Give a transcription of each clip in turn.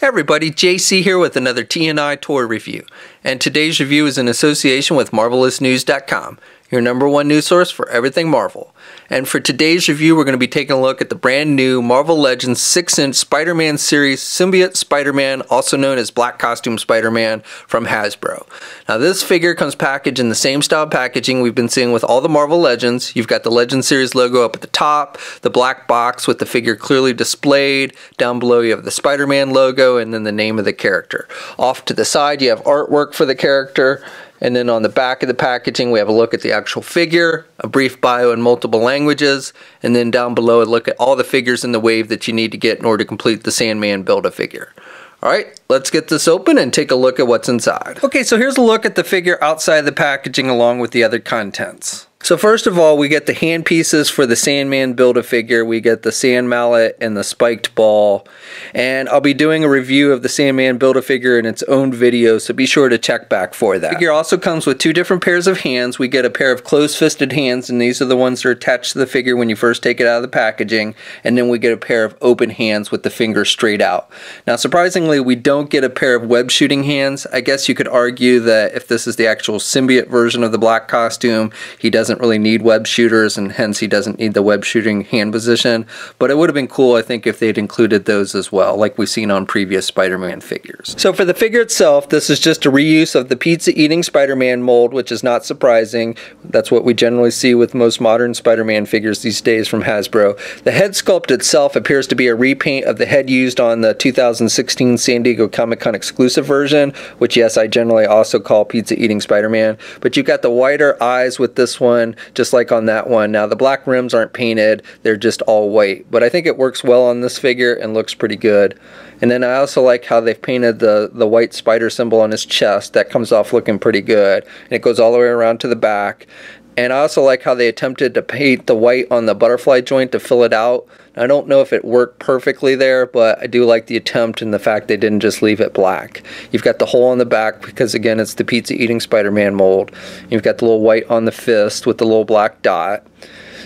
Hey everybody, JC here with another TNI toy review. And today's review is in association with MarvelousNews.com, your #1 news source for everything Marvel. And for today's review, we're going to be taking a look at the brand new Marvel Legends 6-inch Spider-Man series Symbiote Spider-Man, also known as Black Costume Spider-Man, from Hasbro. Now this figure comes packaged in the same style packaging we've been seeing with all the Marvel Legends. You've got the Legends series logo up at the top, the black box with the figure clearly displayed. Down below you have the Spider-Man logo and then the name of the character. Off to the side you have artwork for the character. And then on the back of the packaging, we have a look at the actual figure, a brief bio in multiple languages, and then down below, a look at all the figures in the wave that you need to get in order to complete the Sandman Build-A-Figure. Alright, let's get this open and take a look at what's inside. Okay, so here's a look at the figure outside the packaging along with the other contents. So first of all, we get the hand pieces for the Sandman Build-A-Figure. We get the sand mallet and the spiked ball. And I'll be doing a review of the Sandman Build-A-Figure in its own video, so be sure to check back for that. The figure also comes with two different pairs of hands. We get a pair of closed-fisted hands, and these are the ones that are attached to the figure when you first take it out of the packaging. And then we get a pair of open hands with the fingers straight out. Now surprisingly, we don't get a pair of web shooting hands. I guess you could argue that if this is the actual symbiote version of the black costume, he doesn't really need web shooters, and hence he doesn't need the web shooting hand position, but it would have been cool, I think, if they'd included those as well, like we've seen on previous Spider-Man figures. So for the figure itself, this is just a reuse of the pizza-eating Spider-Man mold, which is not surprising. That's what we generally see with most modern Spider-Man figures these days from Hasbro. The head sculpt itself appears to be a repaint of the head used on the 2016 San Diego Comic-Con exclusive version, which yes, I generally also call pizza-eating Spider-Man, but you've got the wider eyes with this one, just like on that one. Now the black rims aren't painted, they're just all white, but I think it works well on this figure and looks pretty good. And then I also like how they've painted the white spider symbol on his chest. That comes off looking pretty good, and it goes all the way around to the back. And I also like how they attempted to paint the white on the butterfly joint to fill it out. I don't know if it worked perfectly there, but I do like the attempt and the fact they didn't just leave it black. You've got the hole on the back because, again, it's the pizza-eating Spider-Man mold. You've got the little white on the fist with the little black dot.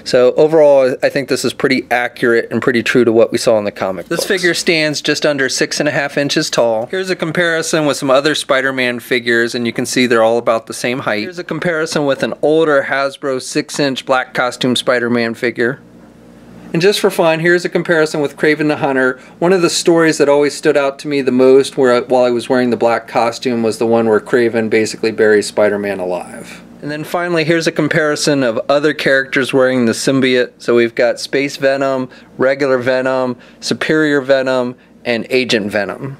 So overall, I think this is pretty accurate and pretty true to what we saw in the comic books. This figure stands just under 6.5 inches tall. Here's a comparison with some other Spider-Man figures, and you can see they're all about the same height. Here's a comparison with an older Hasbro 6-inch black costume Spider-Man figure. And just for fun, here's a comparison with Kraven the Hunter. One of the stories that always stood out to me the most while I was wearing the black costume was the one where Kraven basically buries Spider-Man alive. And then finally, here's a comparison of other characters wearing the symbiote. So we've got Space Venom, Regular Venom, Superior Venom, and Agent Venom.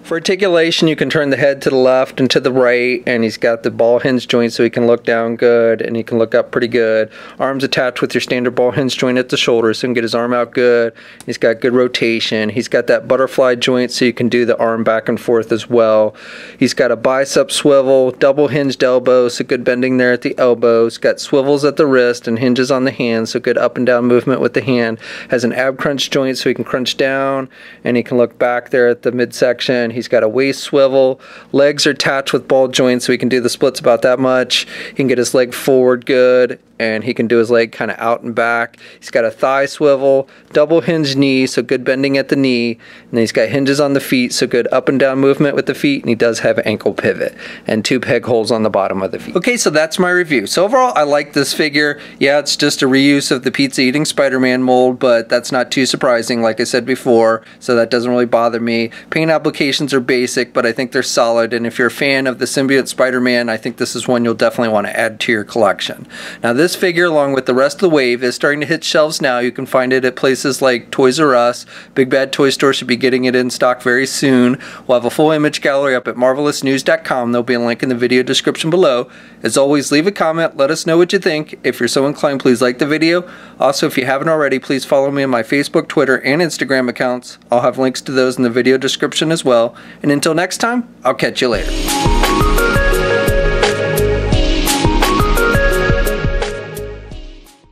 For articulation, you can turn the head to the left and to the right, and he's got the ball hinge joint so he can look down good, and he can look up pretty good. Arms attached with your standard ball hinge joint at the shoulder so he can get his arm out good. He's got good rotation. He's got that butterfly joint so you can do the arm back and forth as well. He's got a bicep swivel, double hinged elbow, so good bending there at the elbow. He's got swivels at the wrist and hinges on the hand, so good up and down movement with the hand. Has an ab crunch joint so he can crunch down, and he can look back there at the midsection. He's got a waist swivel. Legs are attached with ball joints so he can do the splits about that much. He can get his leg forward good, and he can do his leg kind of out and back. He's got a thigh swivel, double hinged knee, so good bending at the knee, and then he's got hinges on the feet, so good up and down movement with the feet, and he does have an ankle pivot, and two peg holes on the bottom of the feet. Okay, so that's my review. So overall, I like this figure. Yeah, it's just a reuse of the pizza-eating Spider-Man mold, but that's not too surprising, like I said before, so that doesn't really bother me. Paint applications are basic, but I think they're solid, and if you're a fan of the Symbiote Spider-Man, I think this is one you'll definitely want to add to your collection. Now, this figure, along with the rest of the wave, is starting to hit shelves now. You can find it at places like Toys R Us. Big Bad Toy Store should be getting it in stock very soon. We'll have a full image gallery up at MarvelousNews.com. There'll be a link in the video description below. As always, leave a comment. Let us know what you think. If you're so inclined, please like the video. Also, if you haven't already, please follow me on my Facebook, Twitter, and Instagram accounts. I'll have links to those in the video description as well. And until next time, I'll catch you later.